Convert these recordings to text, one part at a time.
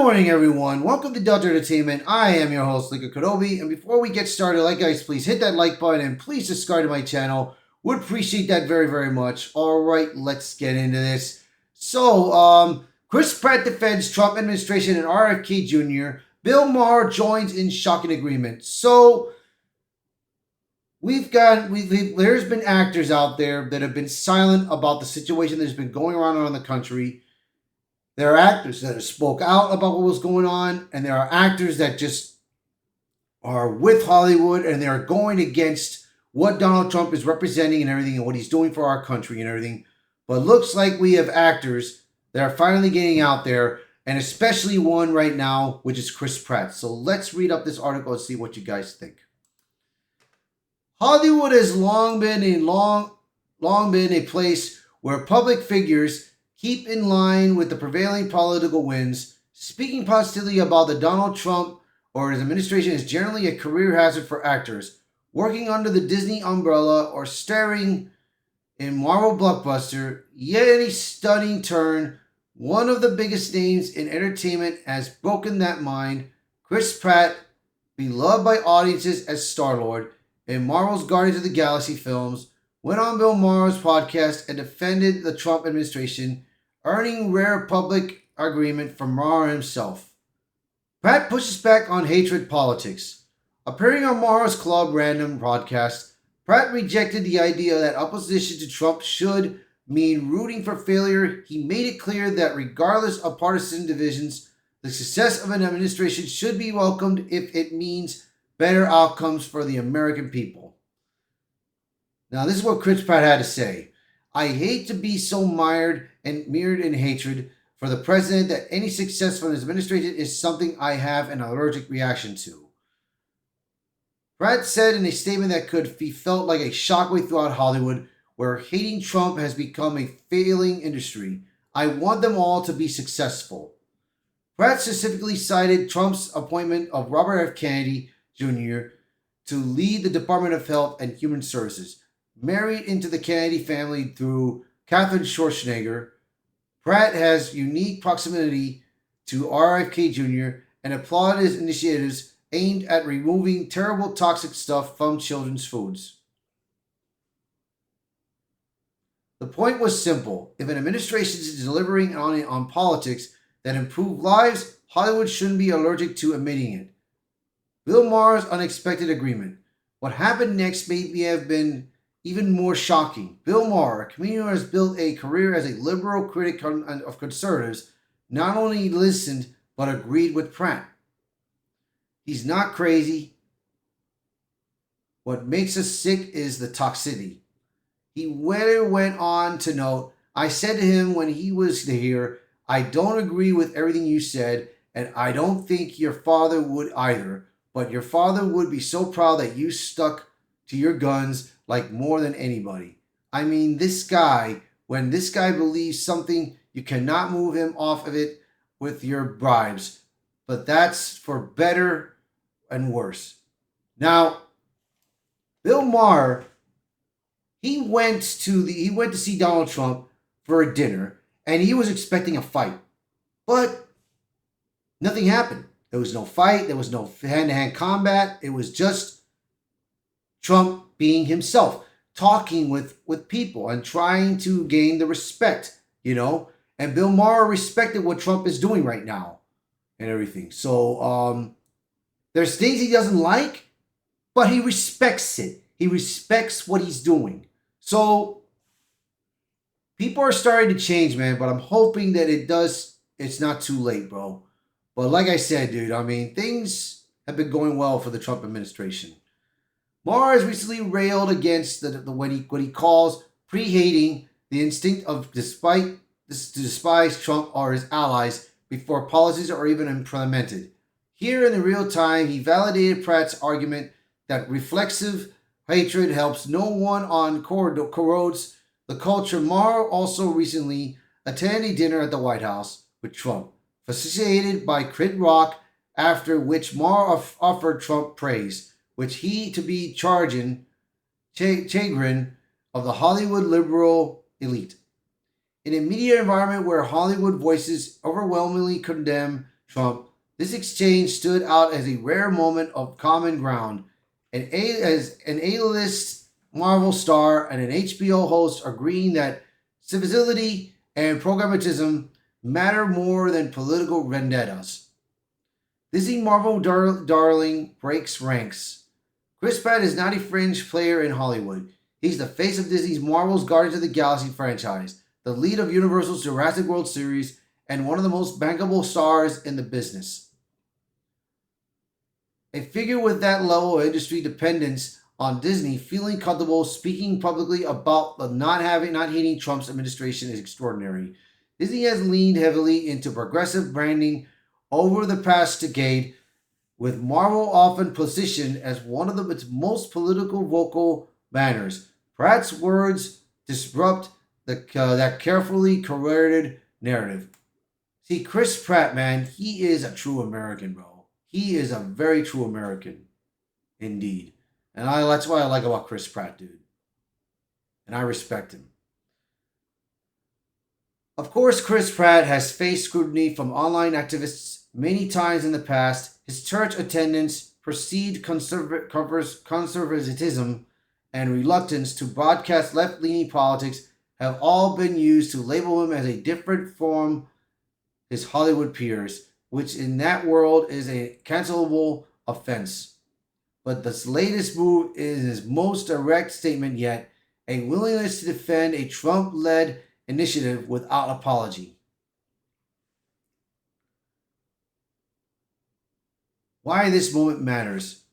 morning, everyone. Welcome to Delta Entertainment. I am your host, Lika Kodobi. And before we get started, guys, please hit that like button and please subscribe to my channel. Would appreciate that very, very much. All right, let's get into this. So, Chris Pratt defends Trump administration and RFK Jr. Bill Maher joins in shocking agreement. So, there's been actors out there that have been silent about the situation that's been going around the country. There are actors that have spoke out about what was going on, and there are actors that just are with Hollywood and they are going against what Donald Trump is representing and everything and what he's doing for our country and everything. But looks like we have actors that are finally getting out there, and especially one right now, which is Chris Pratt. So let's read up this article and see what you guys think. Hollywood has long been a place where public figures keep in line with the prevailing political winds. Speaking positively about the Donald Trump or his administration is generally a career hazard for actors working under the Disney umbrella or starring in Marvel blockbuster. Yet any stunning turn, one of the biggest names in entertainment has broken that mind. Chris Pratt, beloved by audiences as Star-Lord in Marvel's Guardians of the Galaxy films, went on Bill Maher's podcast and defended the Trump administration, earning rare public agreement from Maher himself. Pratt pushes back on hatred politics. Appearing on Maher's Club Random podcast, Pratt rejected the idea that opposition to Trump should mean rooting for failure. He made it clear that regardless of partisan divisions, the success of an administration should be welcomed if it means better outcomes for the American people. Now, this is what Chris Pratt had to say. I hate to be so mired and mirrored in hatred for the president that any success from his administration is something I have an allergic reaction to. Pratt said in a statement that could be felt like a shockwave throughout Hollywood, where hating Trump has become a failing industry. I want them all to be successful. Pratt specifically cited Trump's appointment of Robert F. Kennedy Jr. to lead the Department of Health and Human Services. Married into the Kennedy family through Catherine Schwarzenegger, Pratt has unique proximity to RFK Jr. and applauded his initiatives aimed at removing terrible toxic stuff from children's foods. The point was simple. If an administration is delivering on politics that improve lives, Hollywood shouldn't be allergic to admitting it. Bill Maher's unexpected agreement. What happened next may have been even more shocking. Bill Maher, a comedian who has built a career as a liberal critic of conservatives, not only listened but agreed with Pratt. He's not crazy. What makes us sick is the toxicity. He went on to note, I said to him when he was here, I don't agree with everything you said, and I don't think your father would either, but your father would be so proud that you stuck to your guns like more than anybody. I mean, this guy, when this guy believes something, you cannot move him off of it with your bribes. But that's for better and worse. Now, Bill Maher, he went to see Donald Trump for a dinner, and he was expecting a fight. But nothing happened. There was no fight. There was no hand-to-hand combat. It was just Trump being himself, talking with people and trying to gain the respect, And Bill Maher respected what Trump is doing right now and everything. So there's things he doesn't like, but he respects it. He respects what he's doing. So people are starting to change, man, but I'm hoping that it's not too late, bro. But like I said, dude, I mean, things have been going well for the Trump administration. Maher has recently railed against what he calls pre-hating, the instinct of to despise Trump or his allies before policies are even implemented. Here in the real time, he validated Pratt's argument that reflexive hatred helps no one on corrodes the culture. Maher also recently attended a dinner at the White House with Trump, facilitated by Kid Rock, after which Maher offered Trump praise, which he to be chagrin of the Hollywood liberal elite. In a media environment where Hollywood voices overwhelmingly condemn Trump, this exchange stood out as a rare moment of common ground. As an A-list Marvel star and an HBO host agreeing that civility and programmatism matter more than political vendettas. Disney Marvel darling breaks ranks. Chris Pratt is not a fringe player in Hollywood. He's the face of Disney's Marvel's Guardians of the Galaxy franchise, the lead of Universal's Jurassic World series, and one of the most bankable stars in the business. A figure with that level of industry dependence on Disney feeling comfortable speaking publicly about the not hating Trump's administration is extraordinary. Disney has leaned heavily into progressive branding over the past decade, with Marvel often positioned as one of its most political vocal banners. Pratt's words disrupt that carefully curated narrative. See, Chris Pratt, man, he is a true American, bro. He is a very true American, indeed. And that's what I like about Chris Pratt, dude. And I respect him. Of course, Chris Pratt has faced scrutiny from online activists many times in the past. His church attendance, perceived conservatism, and reluctance to broadcast left-leaning politics have all been used to label him as a different from his Hollywood peers, which in that world is a cancelable offense. But this latest move is his most direct statement yet, a willingness to defend a Trump-led initiative without apology. Why this moment matters.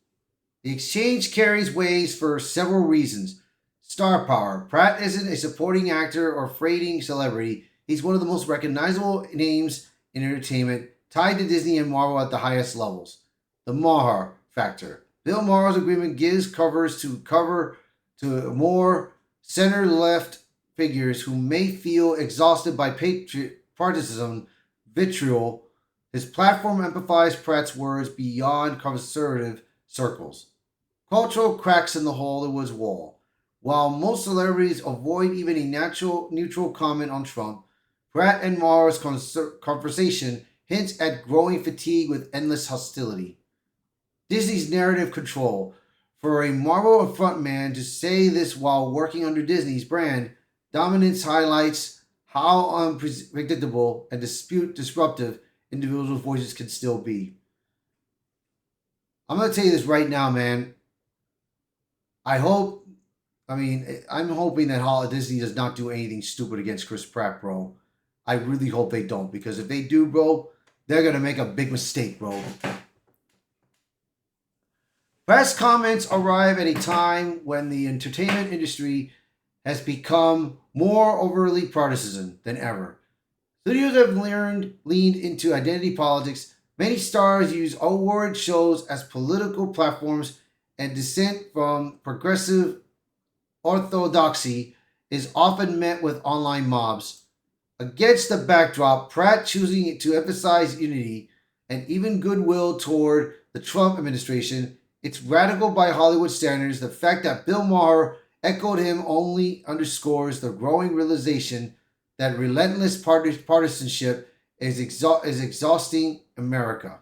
The exchange carries waves for several reasons. Star power. Pratt isn't a supporting actor or freighting celebrity. He's one of the most recognizable names in entertainment, tied to Disney and Marvel at the highest levels. The Maher factor. Bill Maher's agreement gives cover to more center-left figures who may feel exhausted by partisan vitriol. His platform amplifies Pratt's words beyond conservative circles. Cultural cracks in the Hollywood wall. While most celebrities avoid even a neutral comment on Trump, Pratt and Maher's conversation hints at growing fatigue with endless hostility. Disney's narrative control. For a Marvel frontman to say this while working under Disney's brand dominance highlights how unpredictable and disruptive individuals' voices can still be. I'm going to tell you this right now, man. I'm hoping that Disney does not do anything stupid against Chris Pratt, bro. I really hope they don't, because if they do, bro, they're going to make a big mistake, bro. Pratt's comments arrive at a time when the entertainment industry has become more overly partisan than ever. Studios have leaned into identity politics. Many stars use award shows as political platforms, and dissent from progressive orthodoxy is often met with online mobs. Against the backdrop, Pratt choosing to emphasize unity and even goodwill toward the Trump administration, it's radical by Hollywood standards. The fact that Bill Maher echoed him only underscores the growing realization that relentless partisanship is exhausting America.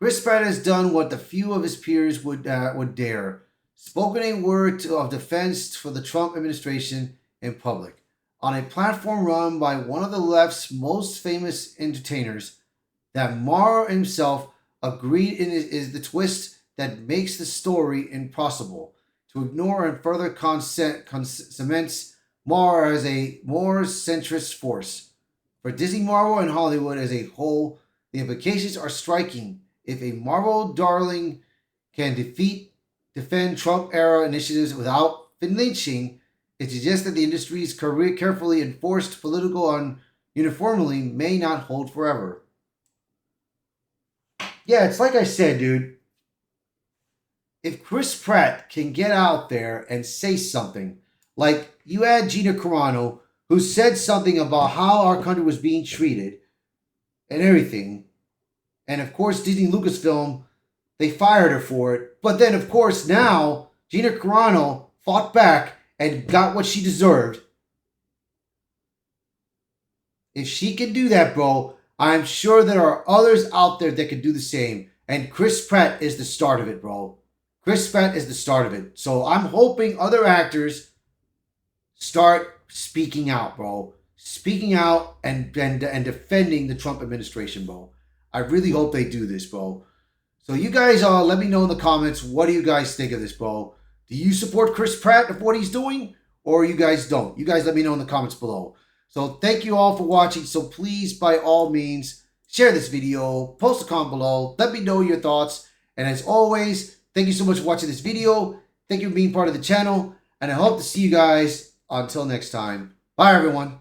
Chris Pratt has done what the few of his peers would dare, spoken a word of defense for the Trump administration in public. On a platform run by one of the left's most famous entertainers, that Maher himself agreed is the twist that makes the story impossible. To ignore and further cements Maher as a more centrist force. For Disney, Marvel, and Hollywood as a whole, the implications are striking. If a Marvel darling can defend Trump-era initiatives without flinching, it suggests that the industry's carefully enforced political uniformity may not hold forever. Yeah, it's like I said, dude. If Chris Pratt can get out there and say something, like you had Gina Carano, who said something about how our country was being treated and everything, and of course Disney Lucasfilm, they fired her for it, but then of course now Gina Carano fought back and got what she deserved. If she can do that, bro, I'm sure there are others out there that can do the same. And Chris Pratt is the start of it, bro. Chris Pratt is the start of it. So I'm hoping other actors start speaking out, bro. Speaking out and defending the Trump administration, bro. I really hope they do this, bro. So you guys let me know in the comments, what do you guys think of this, bro? Do you support Chris Pratt of what he's doing? Or you guys don't? You guys let me know in the comments below. So thank you all for watching. So please, by all means, share this video, post a comment below, let me know your thoughts. And as always, thank you so much for watching this video. Thank you for being part of the channel. And I hope to see you guys until next time. Bye, everyone.